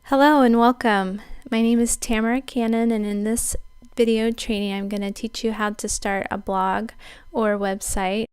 Hello and welcome. My name is Tamara Cannon, and in this video training I'm going to teach you how to start a blog or website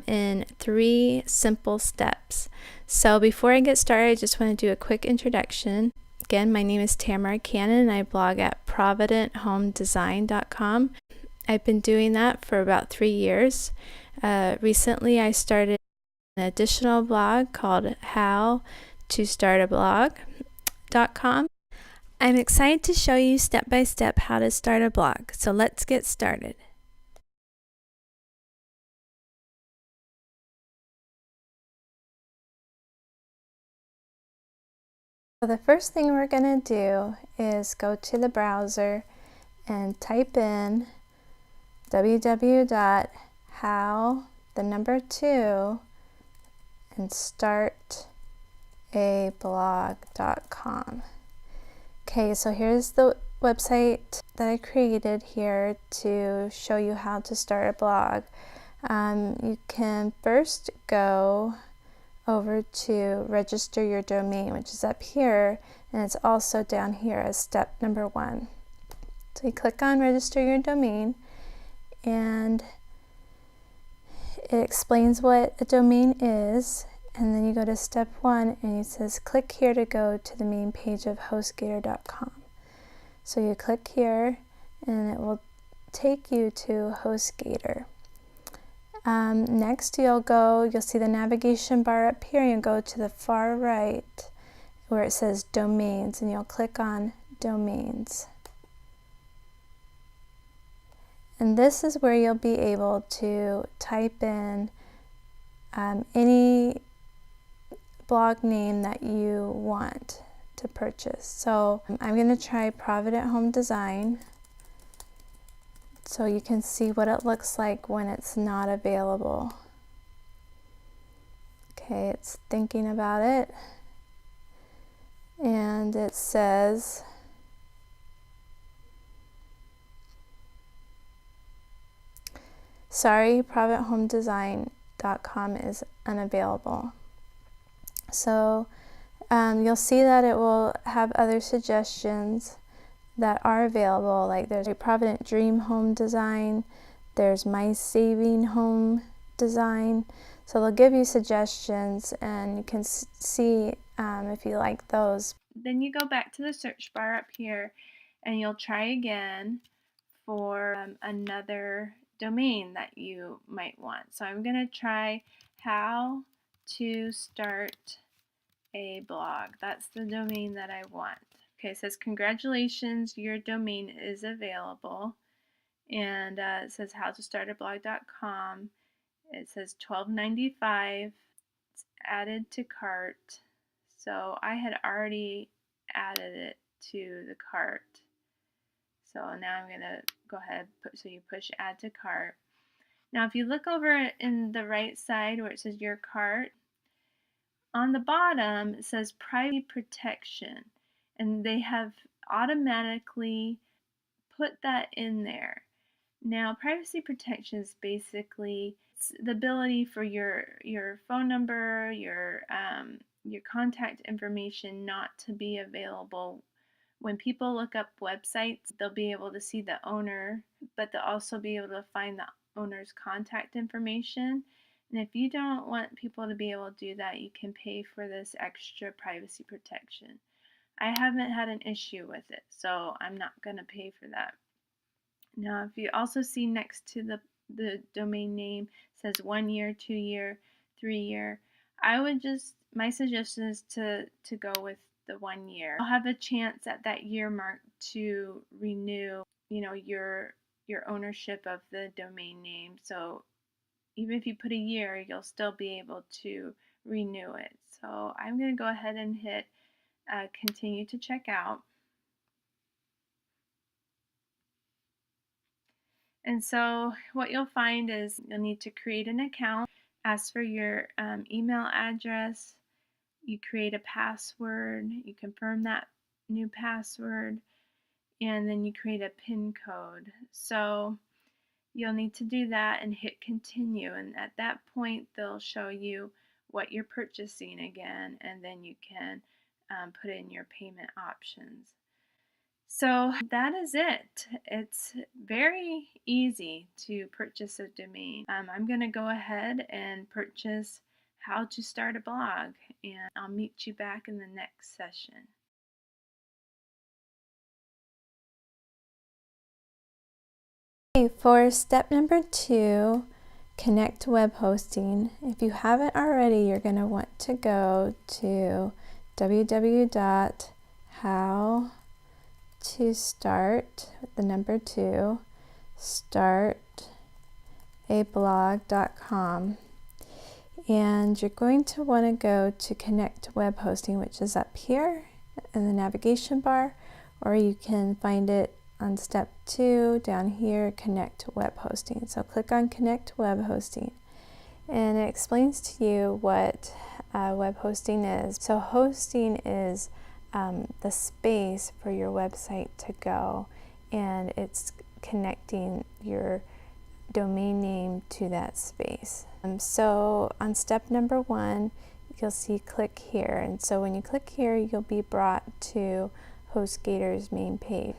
in 3 simple steps. So before I get started, I just want to do a quick introduction. Again, my name is Tamara Cannon and I blog at providenthomedesign.com. I've been doing that for about 3 years. Recently I started an additional blog called howtostartablog.com. I'm excited to show you step by step how to start a blog, so let's get started. So the first thing we're going to do is go to the browser and type in www.how2 and startablog.com. Okay, so here's the website that I created here to show you how to start a blog. You can first go over to register your domain, which is up here, and it's also down here as step number 1. So you click on register your domain, and it explains what a domain is, and then you go to step 1 and it says click here to go to the main page of HostGator.com. So you click here and it will take you to HostGator. Next you'll see the navigation bar up here, and you'll go to the far right where it says domains, and you'll click on domains. And this is where you'll be able to type in any blog name that you want to purchase. So I'm going to try Provident Home Design, so you can see what it looks like when it's not available. Okay, it's thinking about it, and it says sorry, providenthomedesign.com is unavailable. So you'll see that it will have other suggestions that are available, like there's a Provident Dream Home Design, there's My Saving Home Design. So they'll give you suggestions and you can see if you like those. Then you go back to the search bar up here and you'll try again for another domain that you might want. So I'm going to try how to start a blog. That's the domain that I want. Okay, it says congratulations, your domain is available, and it says howtostartablog.com. It says $12.95. It's added to cart. So I had already added it to the cart. So now I'm going to go ahead, so you push add to cart. Now if you look over in the right side where it says your cart, on the bottom it says privacy protection, and they have automatically put that in there. Now privacy protection is basically the ability for your phone number, your contact information not to be available. When people look up websites, they'll be able to see the owner, but they'll also be able to find the owner's contact information. And if you don't want people to be able to do that, you can pay for this extra privacy protection. I haven't had an issue with it, so I'm not going to pay for that. Now, if you also see next to the domain name says 1 year, 2 year, 3 year, my suggestion is to go with the 1 year. I'll have a chance at that year mark to renew, your ownership of the domain name. So even if you put a year, you'll still be able to renew it. So I'm going to go ahead and hit continue to check out. And so what you'll find is you'll need to create an account, ask for your email address, you create a password, you confirm that new password, and then you create a PIN code. So you'll need to do that and hit continue, and at that point they'll show you what you're purchasing again, and then you can put in your payment options. So that is it. It's very easy to purchase a domain. I'm going to go ahead and purchase How to Start a Blog, and I'll meet you back in the next session. Okay, for step number 2, connect to web hosting. If you haven't already, you're going to want to go to startablog.com, and you're going to want to go to connect to web hosting, which is up here in the navigation bar, or you can find it on step 2 down here, connect to web hosting. So click on connect to web hosting, and it explains to you what web hosting is. So hosting is the space for your website to go, and it's connecting your domain name to that space. So on step number 1, you'll see click here, and so when you click here, you'll be brought to HostGator's main page.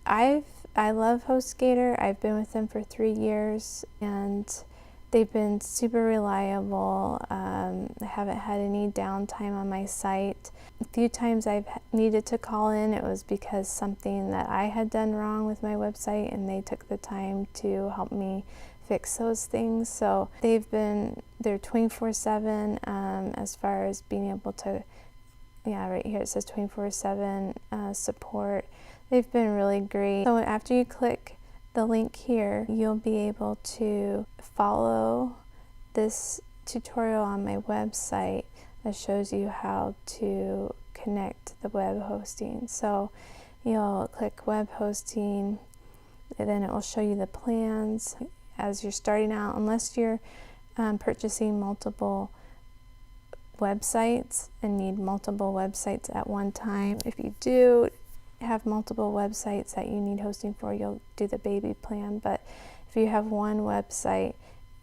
I love HostGator. I've been with them for 3 years, and they've been super reliable. I haven't had any downtime on my site. A few times I've needed to call in, it was because something that I had done wrong with my website, and they took the time to help me fix those things. So they're 24/7 as far as being able to, yeah, right here it says 24/7 support. They've been really great. So after you click the link here, you'll be able to follow this tutorial on my website that shows you how to connect the web hosting. So you'll click web hosting, and then it will show you the plans as you're starting out, unless you're purchasing multiple websites and need multiple websites at one time. If you do have multiple websites that you need hosting for, you'll do the baby plan. But if you have one website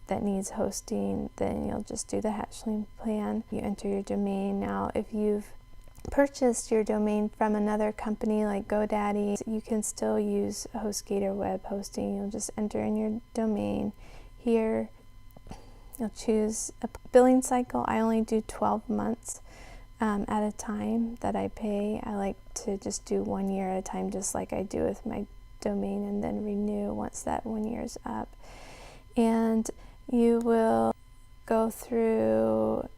that needs hosting, then you'll just do the Hatchling plan. You enter your domain. Now, if you've purchased your domain from another company like GoDaddy, you can still use HostGator web hosting. You'll just enter in your domain. Here, you'll choose a billing cycle. I only do 12 months at a time that I pay. I like to just do 1 year at a time, just like I do with my domain, and then renew once that 1 year is up. And you will go through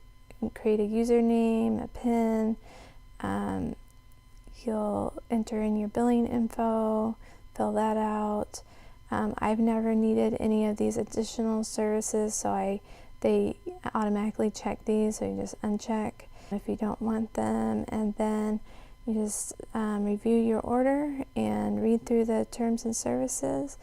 and create a username, a PIN. You'll enter in your billing info, fill that out. I've never needed any of these additional services, so they automatically check these, so you just uncheck if you don't want them, and then you just review your order and read through the terms and services,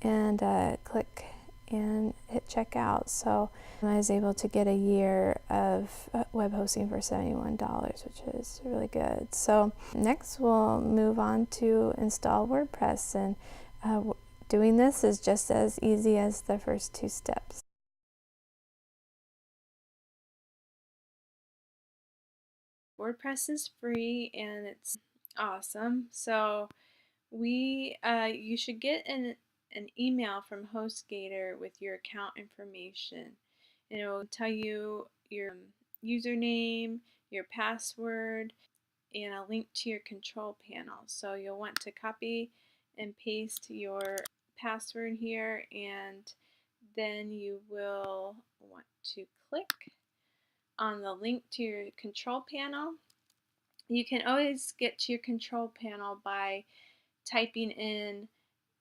and click and hit checkout. So I was able to get a year of web hosting for $71, which is really good. So next we'll move on to install WordPress, and doing this is just as easy as the first 2 steps. WordPress is free and it's awesome. So you should get an email from HostGator with your account information, and it will tell you your username, your password, and a link to your control panel. So you'll want to copy and paste your password here, and then you will want to click on the link to your control panel. You can always get to your control panel by typing in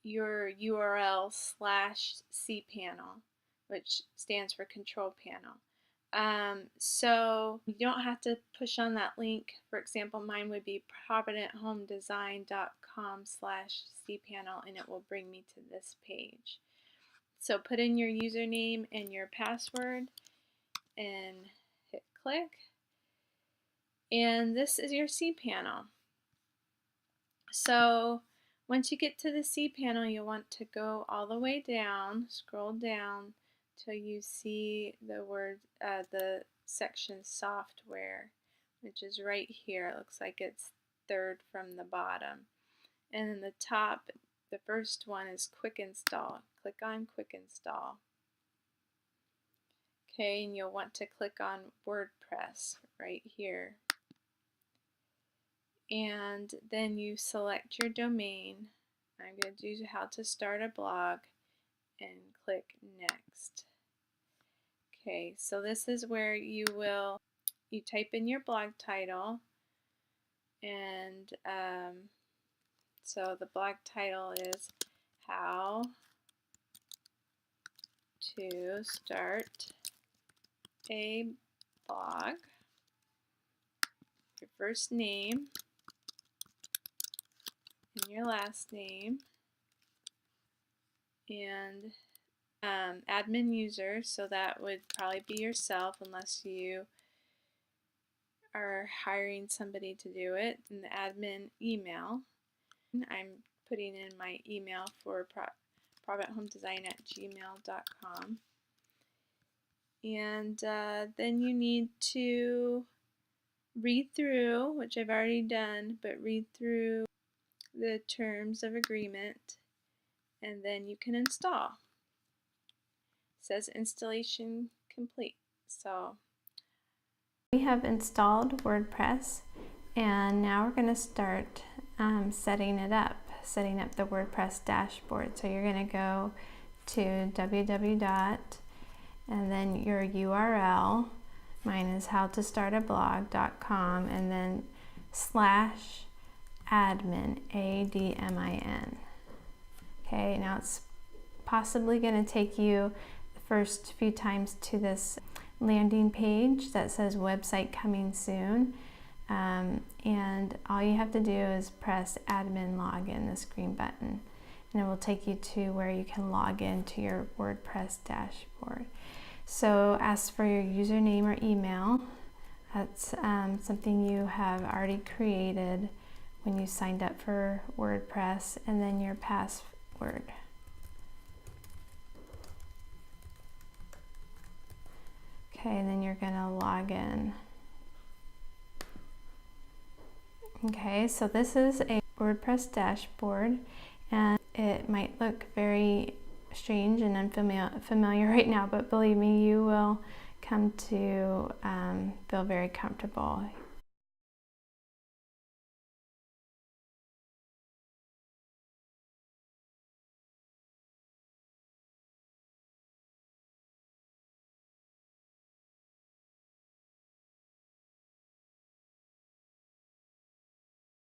your URL /cpanel, which stands for control panel. So you don't have to push on that link. For example, mine would be providenthomedesign.com/cpanel, and it will bring me to this page. So put in your username and your password and hit click. And this is your cPanel. So once you get to the cPanel, you'll want to go all the way down, scroll down till you see the word, the section software, which is right here. It looks like it's third from the bottom. And then the top, the first one is Quick Install. Click on Quick Install. Okay, and you'll want to click on WordPress right here. And then you select your domain. I'm going to do how to start a blog and click next. Okay, so this is where you type in your blog title, and so the blog title is How to Start a Blog, your first name and your last name, and admin user, so that would probably be yourself unless you are hiring somebody to do it, and the admin email. I'm putting in my email for providenthomedesign@gmail.com. And then you need to read through, which I've already done, but read through the terms of agreement, and then you can install. It says installation complete. So we have installed WordPress, and now we're going to start setting up the WordPress dashboard. So you're going to go to www. and then your URL. Mine is howtostartablog.com, and then /admin, ADMIN. Okay, now it's possibly going to take you the first few times to this landing page that says website coming soon, and all you have to do is press admin login, this green button, and it will take you to where you can log into your WordPress dashboard. So ask for your username or email. That's something you have already created when you signed up for WordPress, and then your password. Okay, and then you're going to log in. Okay, so this is a WordPress dashboard, and it might look very strange and unfamiliar right now, but believe me, you will come to feel very comfortable.